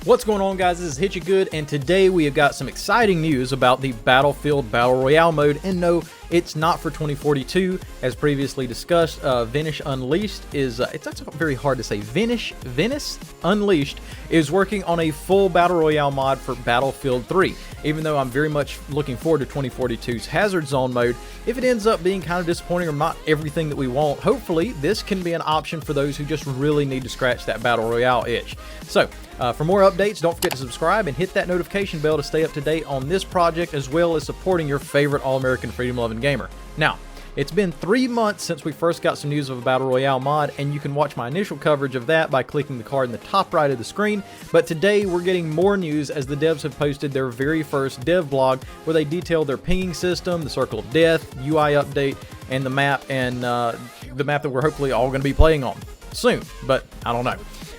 What's going on, guys? This is Hit You Good, and today we have got some exciting news about the Battlefield Battle Royale mode. And no, it's not for 2042, as previously discussed. Venice Unleashed is, that's very hard to say, Venice Unleashed is working on a full Battle Royale mod for Battlefield 3. Even though I'm very much looking forward to 2042's Hazard Zone mode, if it ends up being kind of disappointing or not everything that we want, hopefully this can be an option for those who just really need to scratch that Battle Royale itch. So, for more updates, don't forget to subscribe and hit that notification bell to stay up to date on this project, as well as supporting your favorite All-American freedom-loving gamer. Now, it's been 3 months since we first got some news of a Battle Royale mod, and you can watch my initial coverage of that by clicking the card in the top right of the screen. But today, we're getting more news as the devs have posted their very first dev blog, where they detail their pinging system, the Circle of Death, UI update, and the map that we're hopefully all going to be playing on soon, but I don't know.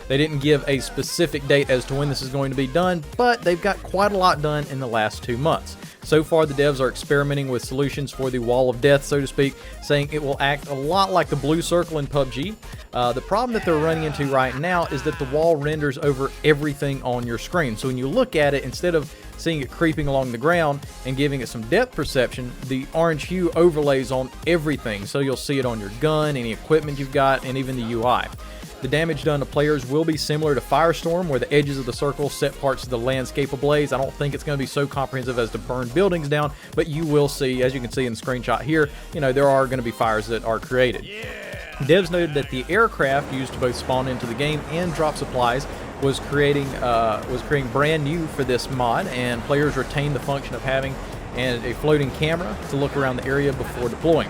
They didn't give a specific date as to when this is going to be done, but they've got quite a lot done in the last 2 months. So far, the devs are experimenting with solutions for the Wall of Death, so to speak, saying it will act a lot like the blue circle in PUBG. The problem that they're running into right now is that the wall renders over everything on your screen. So when you look at it, instead of seeing it creeping along the ground and giving it some depth perception, the orange hue overlays on everything. So you'll see it on your gun, any equipment you've got, and even the UI. The damage done to players will be similar to Firestorm, where the edges of the circle set parts of the landscape ablaze. I don't think it's going to be so comprehensive as to burn buildings down, but you will see, as you can see in the screenshot here, there are going to be fires that are created. Yeah. Devs noted that the aircraft used to both spawn into the game and drop supplies was creating brand new for this mod, and players retained the function of having a floating camera to look around the area before deploying.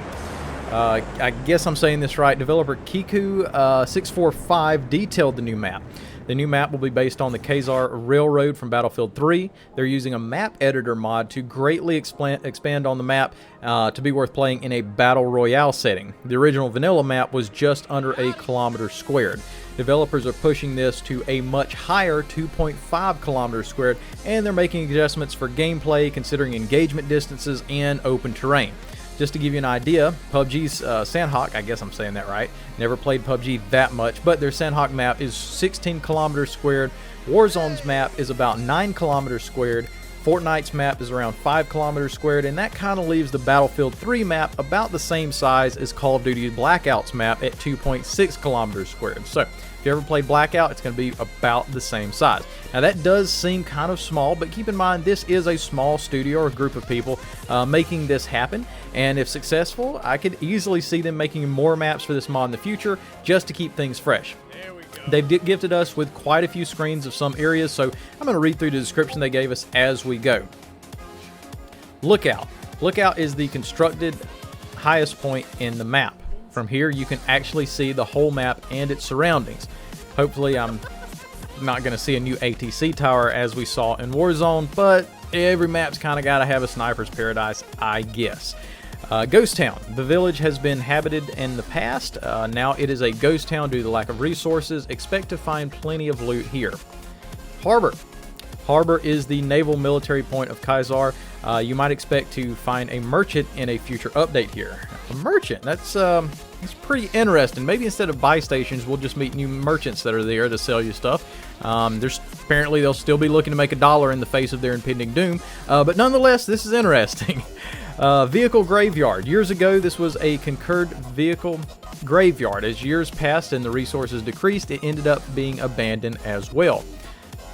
I guess I'm saying this right. Developer Kiku645 detailed the new map. The new map will be based on the Khazar Railroad from Battlefield 3. They're using a map editor mod to greatly expand on the map to be worth playing in a Battle Royale setting. The original vanilla map was just under a kilometer squared. Developers are pushing this to a much higher 2.5 kilometers squared, and they're making adjustments for gameplay, considering engagement distances and open terrain. Just to give you an idea, PUBG's Sandhawk, I guess I'm saying that right, never played PUBG that much, but their Sandhawk map is 16 kilometers squared, Warzone's map is about 9 kilometers squared, Fortnite's map is around 5 kilometers squared, and that kind of leaves the Battlefield 3 map about the same size as Call of Duty Blackout's map at 2.6 kilometers squared. So, if you ever played Blackout, it's going to be about the same size. Now, that does seem kind of small, but keep in mind this is a small studio or group of people making this happen, and if successful, I could easily see them making more maps for this mod in the future just to keep things fresh. They've gifted us with quite a few screens of some areas, so I'm going to read through the description they gave us as we go. Lookout. Lookout is the constructed highest point in the map. From here, you can actually see the whole map and its surroundings. Hopefully, I'm not going to see a new ATC tower as we saw in Warzone, but every map's kind of got to have a sniper's paradise, I guess. Ghost Town. The village has been habited in the past. Now it is a ghost town due to the lack of resources. Expect to find plenty of loot here. Harbor. Harbor is the naval military point of Khazar. You might expect to find a merchant in a future update here. A merchant? That's pretty interesting. Maybe instead of buy stations, we'll just meet new merchants that are there to sell you stuff. Apparently they'll still be looking to make $1 in the face of their impending doom. But nonetheless, this is interesting. Vehicle graveyard. Years ago, this was a concurred vehicle graveyard. As years passed and the resources decreased, it ended up being abandoned as well.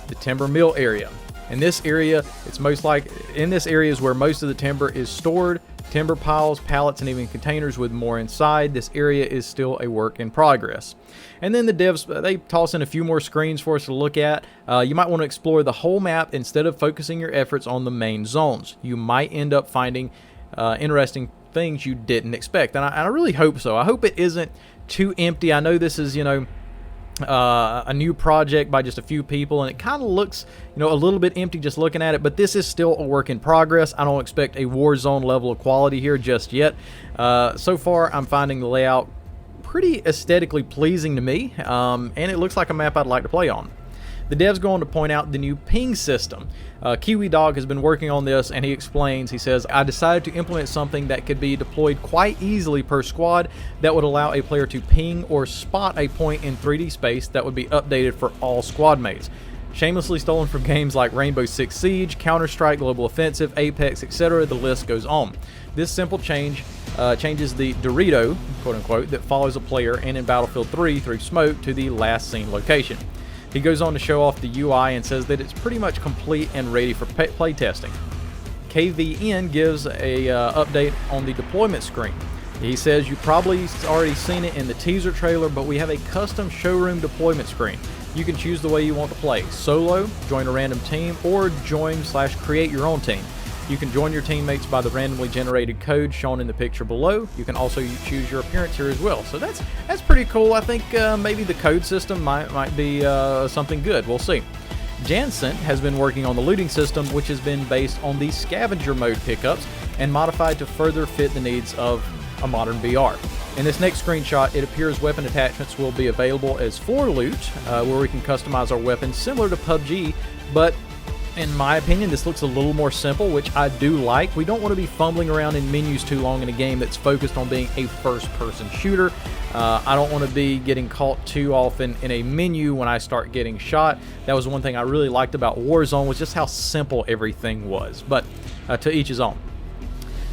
The timber mill area. In this area is where most of the timber is stored. Timber piles, pallets, and even containers with more inside. This area is still a work in progress. And then the devs, they toss in a few more screens for us to look at. You might want to explore the whole map instead of focusing your efforts on the main zones. You might end up finding interesting things you didn't expect. And I really hope so. I hope it isn't too empty. I know this is, a new project by just a few people, and it kind of looks, a little bit empty just looking at it, but this is still a work in progress. I don't expect a Warzone level of quality here just yet. So far, I'm finding the layout pretty aesthetically pleasing to me, and it looks like a map I'd like to play on. The devs go on to point out the new ping system. Kiwi Dog has been working on this, and he explains, he says, I decided to implement something that could be deployed quite easily per squad that would allow a player to ping or spot a point in 3D space that would be updated for all squad mates. shamelessly stolen from games like Rainbow Six Siege, Counter-Strike, Global Offensive, Apex, etc. The list goes on. This simple change changes the Dorito, quote-unquote, that follows a player and in Battlefield 3 through smoke to the last seen location. He goes on to show off the UI and says that it's pretty much complete and ready for playtesting. KVN gives a update on the deployment screen. He says you probably already seen it in the teaser trailer, but we have a custom showroom deployment screen. You can choose the way you want to play: solo, join a random team, or join/create your own team. You can join your teammates by the randomly generated code shown in the picture below. You can also choose your appearance here as well. So that's pretty cool. I think maybe the code system might be something good. We'll see. Jansen has been working on the looting system, which has been based on the scavenger mode pickups and modified to further fit the needs of a modern BR. In this next screenshot, it appears weapon attachments will be available as for loot, where we can customize our weapons similar to PUBG, but in my opinion, this looks a little more simple, which I do like. We don't want to be fumbling around in menus too long in a game that's focused on being a first-person shooter. I don't want to be getting caught too often in a menu when I start getting shot. That was one thing I really liked about Warzone, was just how simple everything was. But to each his own.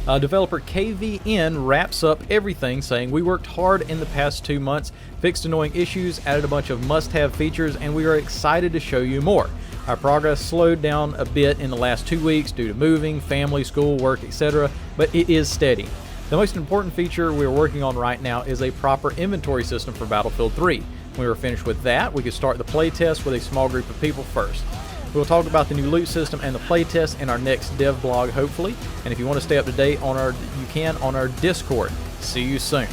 Developer KVN wraps up everything, saying, "We worked hard in the past 2 months, fixed annoying issues, added a bunch of must-have features, and we are excited to show you more. Our progress slowed down a bit in the last 2 weeks due to moving, family, school, work, etc., but it is steady. The most important feature we are working on right now is a proper inventory system for Battlefield 3. When we are finished with that, we can start the playtest with a small group of people first. We'll talk about the new loot system and the playtest in our next dev blog, hopefully. And if you want to stay up to date on you can on our Discord. See you soon."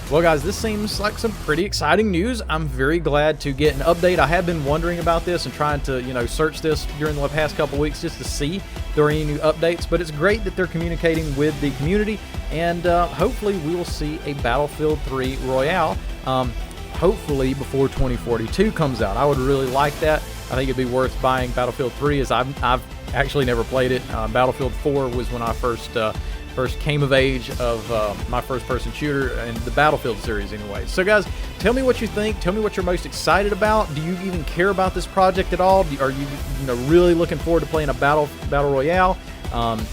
Well, guys, this seems like some pretty exciting news. I'm very glad to get an update. I have been wondering about this and trying to, search this during the past couple weeks just to see if there are any new updates. But it's great that they're communicating with the community, and hopefully we will see a Battlefield 3 Royale, hopefully before 2042 comes out. I would really like that. I think it'd be worth buying Battlefield 3, as I've actually never played it. Battlefield 4 was when I first came of age of my first-person shooter in the Battlefield series anyway. So guys, tell me what you think. Tell me what you're most excited about. Do you even care about this project at all? Are you really looking forward to playing a Battle Royale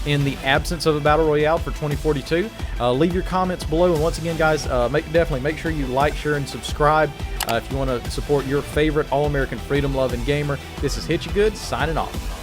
in the absence of a Battle Royale for 2042? Leave your comments below. And once again, guys, definitely make sure you like, share, and subscribe if you want to support your favorite All-American freedom-loving gamer. This is Hit You Good, signing off.